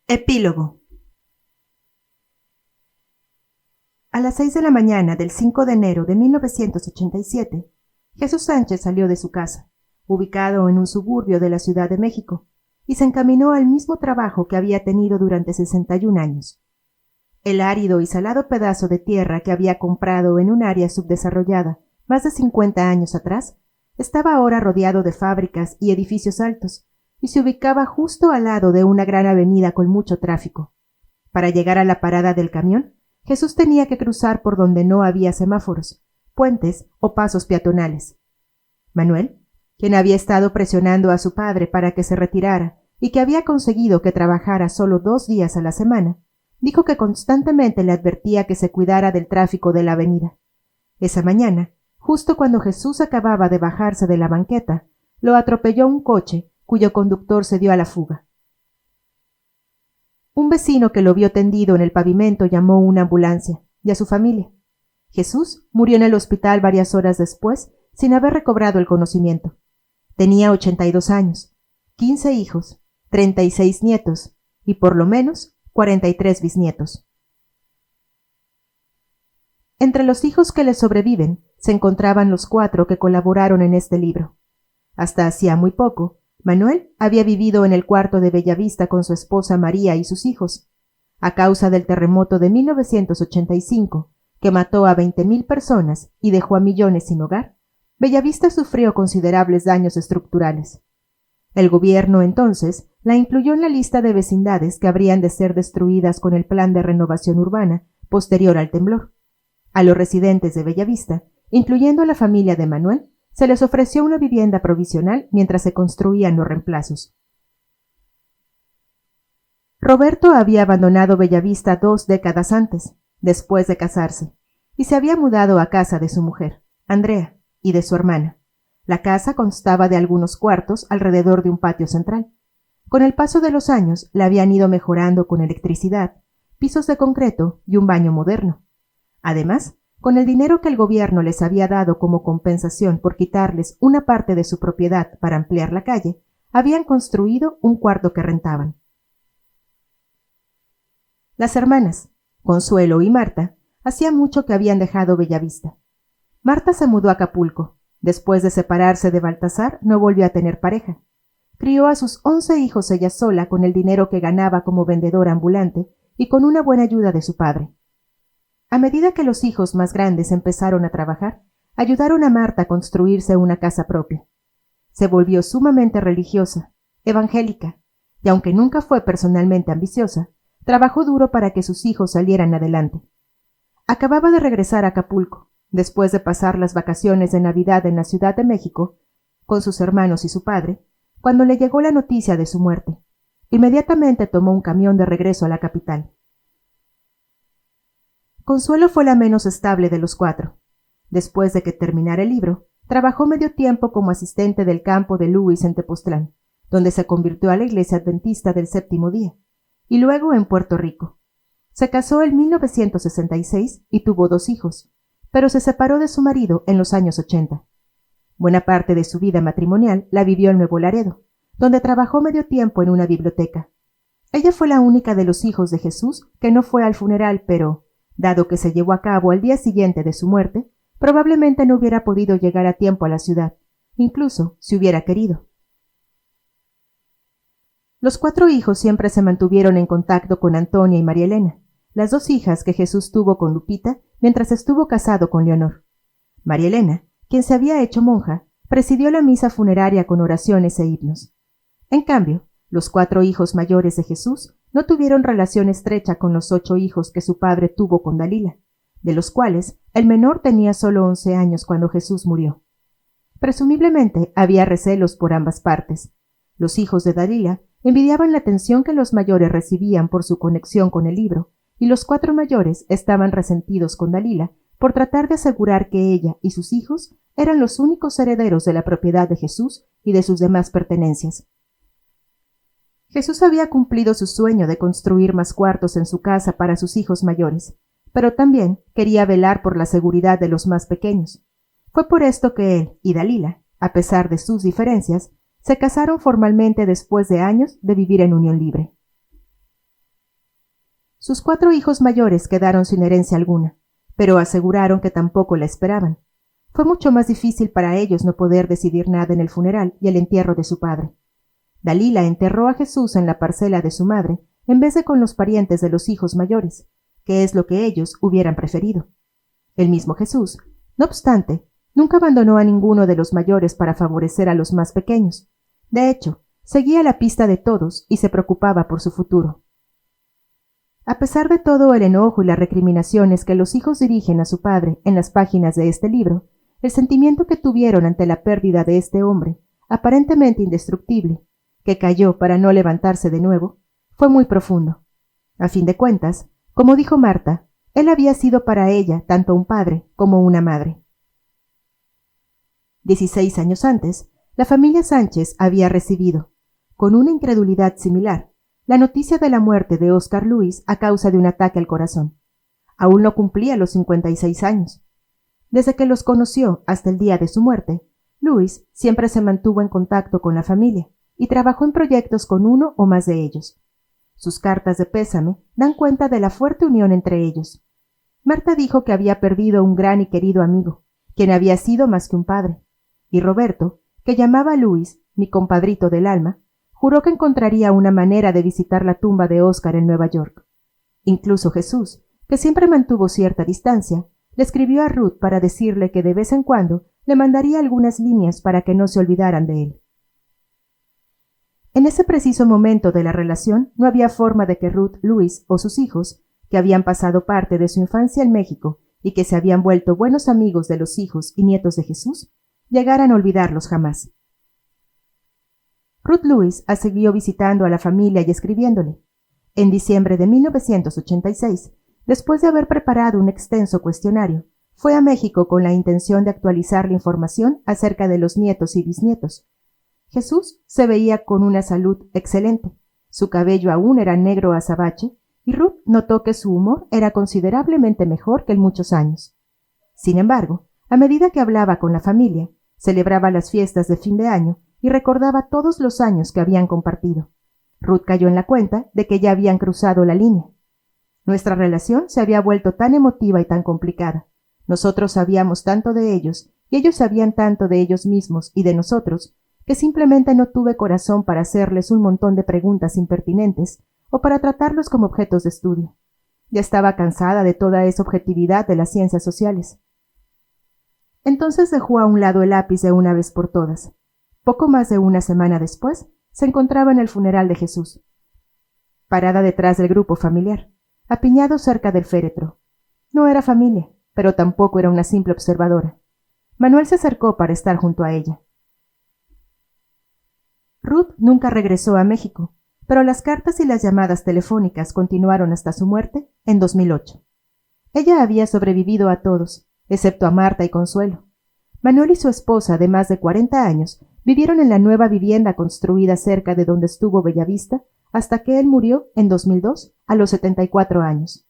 Epílogo. A las 6 de la mañana del 5 de enero de 1987, Jesús Sánchez salió de su casa, ubicado en un suburbio de la Ciudad de México, y se encaminó al mismo trabajo que había tenido durante 61 años. El árido y salado pedazo de tierra que había comprado en un área subdesarrollada más de 50 años atrás, estaba ahora rodeado de fábricas y edificios altos, y se ubicaba justo al lado de una gran avenida con mucho tráfico. Para llegar a la parada del camión, Jesús tenía que cruzar por donde no había semáforos, puentes o pasos peatonales. Manuel, quien había estado presionando a su padre para que se retirara y que había conseguido que trabajara solo 2 días a la semana, dijo que constantemente le advertía que se cuidara del tráfico de la avenida. Esa mañana, justo cuando Jesús acababa de bajarse de la banqueta, lo atropelló un coche cuyo conductor se dio a la fuga. Un vecino que lo vio tendido en el pavimento llamó una ambulancia y a su familia. Jesús murió en el hospital varias horas después sin haber recobrado el conocimiento. Tenía 82 años, 15 hijos, 36 nietos y por lo menos 43 bisnietos. Entre los hijos que le sobreviven se encontraban los 4 que colaboraron en este libro. Hasta hacía muy poco, Manuel había vivido en el cuarto de Bellavista con su esposa María y sus hijos. A causa del terremoto de 1985, que mató a 20,000 personas y dejó a millones sin hogar, Bellavista sufrió considerables daños estructurales. El gobierno, entonces, la incluyó en la lista de vecindades que habrían de ser destruidas con el plan de renovación urbana posterior al temblor. A los residentes de Bellavista, incluyendo a la familia de Manuel, se les ofreció una vivienda provisional mientras se construían los reemplazos. Roberto había abandonado Bellavista 2 décadas antes, después de casarse, y se había mudado a casa de su mujer, Andrea, y de su hermana. La casa constaba de algunos cuartos alrededor de un patio central. Con el paso de los años la habían ido mejorando con electricidad, pisos de concreto y un baño moderno. Además, con el dinero que el gobierno les había dado como compensación por quitarles una parte de su propiedad para ampliar la calle, habían construido un cuarto que rentaban. Las hermanas, Consuelo y Marta, hacía mucho que habían dejado Bellavista. Marta se mudó a Acapulco. Después de separarse de Baltasar, no volvió a tener pareja. Crió a sus 11 hijos ella sola con el dinero que ganaba como vendedora ambulante y con una buena ayuda de su padre. A medida que los hijos más grandes empezaron a trabajar, ayudaron a Marta a construirse una casa propia. Se volvió sumamente religiosa, evangélica, y aunque nunca fue personalmente ambiciosa, trabajó duro para que sus hijos salieran adelante. Acababa de regresar a Acapulco, después de pasar las vacaciones de Navidad en la Ciudad de México, con sus hermanos y su padre, cuando le llegó la noticia de su muerte. Inmediatamente tomó un camión de regreso a la capital. Consuelo fue la menos estable de los 4. Después de que terminara el libro, trabajó medio tiempo como asistente del campo de Luis en Tepoztlán, donde se convirtió a la Iglesia Adventista del Séptimo Día, y luego en Puerto Rico. Se casó en 1966 y tuvo 2 hijos, pero se separó de su marido en los años 80. Buena parte de su vida matrimonial la vivió en Nuevo Laredo, donde trabajó medio tiempo en una biblioteca. Ella fue la única de los hijos de Jesús que no fue al funeral, pero, dado que se llevó a cabo al día siguiente de su muerte, probablemente no hubiera podido llegar a tiempo a la ciudad, incluso si hubiera querido. Los 4 hijos siempre se mantuvieron en contacto con Antonia y María Elena, las 2 hijas que Jesús tuvo con Lupita mientras estuvo casado con Leonor. María Elena, quien se había hecho monja, presidió la misa funeraria con oraciones e himnos. En cambio, los 4 hijos mayores de Jesús no tuvieron relación estrecha con los 8 hijos que su padre tuvo con Dalila, de los cuales el menor tenía solo 11 años cuando Jesús murió. Presumiblemente había recelos por ambas partes. Los hijos de Dalila envidiaban la atención que los mayores recibían por su conexión con el libro, y los 4 mayores estaban resentidos con Dalila por tratar de asegurar que ella y sus hijos eran los únicos herederos de la propiedad de Jesús y de sus demás pertenencias. Jesús había cumplido su sueño de construir más cuartos en su casa para sus hijos mayores, pero también quería velar por la seguridad de los más pequeños. Fue por esto que él y Dalila, a pesar de sus diferencias, se casaron formalmente después de años de vivir en unión libre. Sus 4 hijos mayores quedaron sin herencia alguna, pero aseguraron que tampoco la esperaban. Fue mucho más difícil para ellos no poder decidir nada en el funeral y el entierro de su padre. Dalila enterró a Jesús en la parcela de su madre en vez de con los parientes de los hijos mayores, que es lo que ellos hubieran preferido. El mismo Jesús, no obstante, nunca abandonó a ninguno de los mayores para favorecer a los más pequeños. De hecho, seguía la pista de todos y se preocupaba por su futuro. A pesar de todo el enojo y las recriminaciones que los hijos dirigen a su padre en las páginas de este libro, el sentimiento que tuvieron ante la pérdida de este hombre, aparentemente indestructible, que cayó para no levantarse de nuevo, fue muy profundo. A fin de cuentas, como dijo Marta, él había sido para ella tanto un padre como una madre. 16 años antes, la familia Sánchez había recibido, con una incredulidad similar, la noticia de la muerte de Óscar Luis a causa de un ataque al corazón. Aún no cumplía los 56 años. Desde que los conoció hasta el día de su muerte, Luis siempre se mantuvo en contacto con la familia y trabajó en proyectos con uno o más de ellos. Sus cartas de pésame dan cuenta de la fuerte unión entre ellos. Marta dijo que había perdido un gran y querido amigo, quien había sido más que un padre, y Roberto, que llamaba a Luis mi compadrito del alma, juró que encontraría una manera de visitar la tumba de Óscar en Nueva York. Incluso Jesús, que siempre mantuvo cierta distancia, le escribió a Ruth para decirle que de vez en cuando le mandaría algunas líneas para que no se olvidaran de él. En ese preciso momento de la relación no había forma de que Ruth, Luis o sus hijos, que habían pasado parte de su infancia en México y que se habían vuelto buenos amigos de los hijos y nietos de Jesús, llegaran a olvidarlos jamás. Ruth Lewis siguió visitando a la familia y escribiéndole. En diciembre de 1986, después de haber preparado un extenso cuestionario, fue a México con la intención de actualizar la información acerca de los nietos y bisnietos. Jesús se veía con una salud excelente, su cabello aún era negro azabache, y Ruth notó que su humor era considerablemente mejor que en muchos años. Sin embargo, a medida que hablaba con la familia, celebraba las fiestas de fin de año y recordaba todos los años que habían compartido. Ruth cayó en la cuenta de que ya habían cruzado la línea. Nuestra relación se había vuelto tan emotiva y tan complicada. Nosotros sabíamos tanto de ellos, y ellos sabían tanto de ellos mismos y de nosotros, que simplemente no tuve corazón para hacerles un montón de preguntas impertinentes o para tratarlos como objetos de estudio. Ya estaba cansada de toda esa objetividad de las ciencias sociales. Entonces dejó a un lado el lápiz de una vez por todas. Poco más de una semana después, se encontraba en el funeral de Jesús, parada detrás del grupo familiar, apiñado cerca del féretro. No era familia, pero tampoco era una simple observadora. Manuel se acercó para estar junto a ella. Ruth nunca regresó a México, pero las cartas y las llamadas telefónicas continuaron hasta su muerte en 2008. Ella había sobrevivido a todos, excepto a Marta y Consuelo. Manuel y su esposa, de más de 40 años, vivieron en la nueva vivienda construida cerca de donde estuvo Bellavista hasta que él murió en 2002 a los 74 años.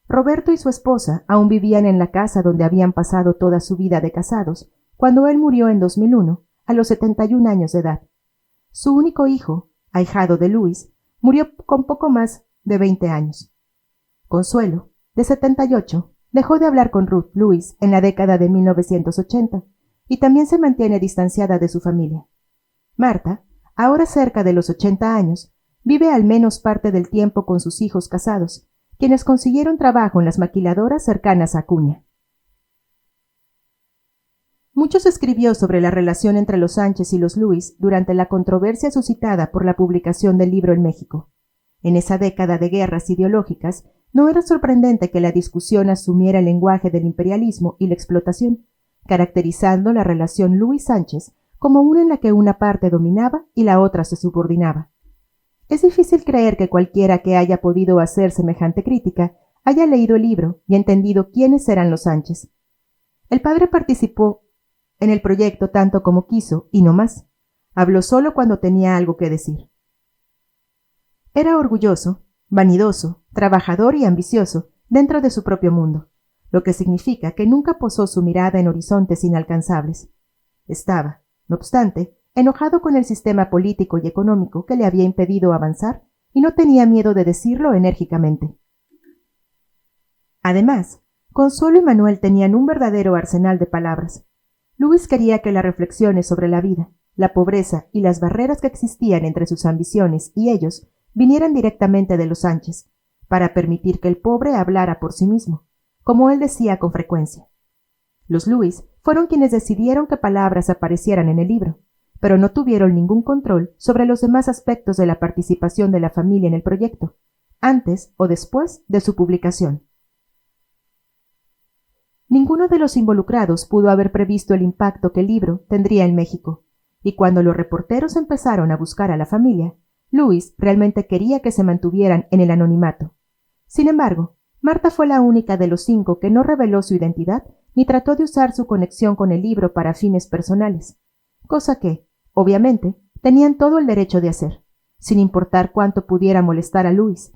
Roberto y su esposa aún vivían en la casa donde habían pasado toda su vida de casados, cuando él murió en 2001 a los 71 años de edad. Su único hijo, ahijado de Luis, murió con poco más de 20 años. Consuelo, de 78, dejó de hablar con Ruth Lewis en la década de 1980 y también se mantiene distanciada de su familia. Marta, ahora cerca de los 80 años, vive al menos parte del tiempo con sus hijos casados, quienes consiguieron trabajo en las maquiladoras cercanas a Acuña. Mucho se escribió sobre la relación entre los Sánchez y los Lewis durante la controversia suscitada por la publicación del libro en México. En esa década de guerras ideológicas, no era sorprendente que la discusión asumiera el lenguaje del imperialismo y la explotación, caracterizando la relación Lewis-Sánchez como una en la que una parte dominaba y la otra se subordinaba. Es difícil creer que cualquiera que haya podido hacer semejante crítica haya leído el libro y entendido quiénes eran los Sánchez. El padre participó en el proyecto tanto como quiso y no más. Habló solo cuando tenía algo que decir. Era orgulloso, vanidoso, trabajador y ambicioso dentro de su propio mundo, lo que significa que nunca posó su mirada en horizontes inalcanzables. Estaba, no obstante, enojado con el sistema político y económico que le había impedido avanzar y no tenía miedo de decirlo enérgicamente. Además, Consuelo y Manuel tenían un verdadero arsenal de palabras. Luis quería que las reflexiones sobre la vida, la pobreza y las barreras que existían entre sus ambiciones y ellos vinieran directamente de los Sánchez, para permitir que el pobre hablara por sí mismo, como él decía con frecuencia. Los Luis fueron quienes decidieron qué palabras aparecieran en el libro, pero no tuvieron ningún control sobre los demás aspectos de la participación de la familia en el proyecto, antes o después de su publicación. Ninguno de los involucrados pudo haber previsto el impacto que el libro tendría en México, y cuando los reporteros empezaron a buscar a la familia, Luis realmente quería que se mantuvieran en el anonimato. Sin embargo, Marta fue la única de los 5 que no reveló su identidad ni trató de usar su conexión con el libro para fines personales, cosa que, obviamente, tenían todo el derecho de hacer, sin importar cuánto pudiera molestar a Luis.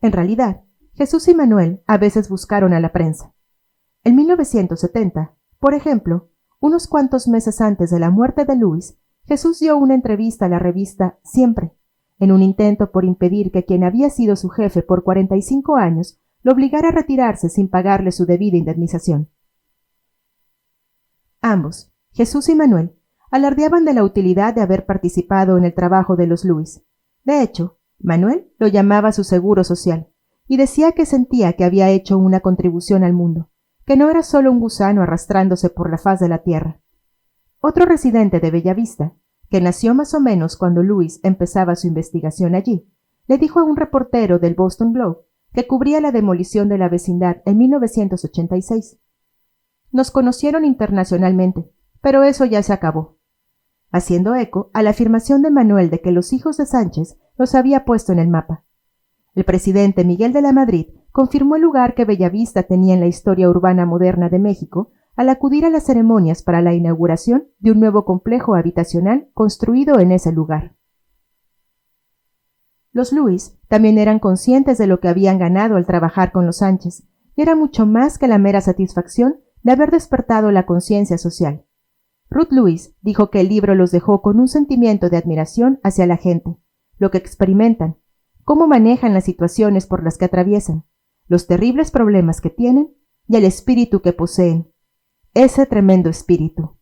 En realidad, Jesús y Manuel a veces buscaron a la prensa. En 1970, por ejemplo, unos cuantos meses antes de la muerte de Luis, Jesús dio una entrevista a la revista Siempre, en un intento por impedir que quien había sido su jefe por 45 años lo obligara a retirarse sin pagarle su debida indemnización. Ambos, Jesús y Manuel, alardeaban de la utilidad de haber participado en el trabajo de los Luis. De hecho, Manuel lo llamaba su seguro social, y decía que sentía que había hecho una contribución al mundo, que no era solo un gusano arrastrándose por la faz de la tierra. Otro residente de Bellavista, que nació más o menos cuando Luis empezaba su investigación allí, le dijo a un reportero del Boston Globe que cubría la demolición de la vecindad en 1986. Nos conocieron internacionalmente, pero eso ya se acabó, haciendo eco a la afirmación de Manuel de que los hijos de Sánchez los había puesto en el mapa. El presidente Miguel de la Madrid confirmó el lugar que Bellavista tenía en la historia urbana moderna de México al acudir a las ceremonias para la inauguración de un nuevo complejo habitacional construido en ese lugar. Los Luis también eran conscientes de lo que habían ganado al trabajar con los Sánchez, y era mucho más que la mera satisfacción de haber despertado la conciencia social. Ruth Lewis dijo que el libro los dejó con un sentimiento de admiración hacia la gente, lo que experimentan, cómo manejan las situaciones por las que atraviesan, los terribles problemas que tienen y el espíritu que poseen, ese tremendo espíritu.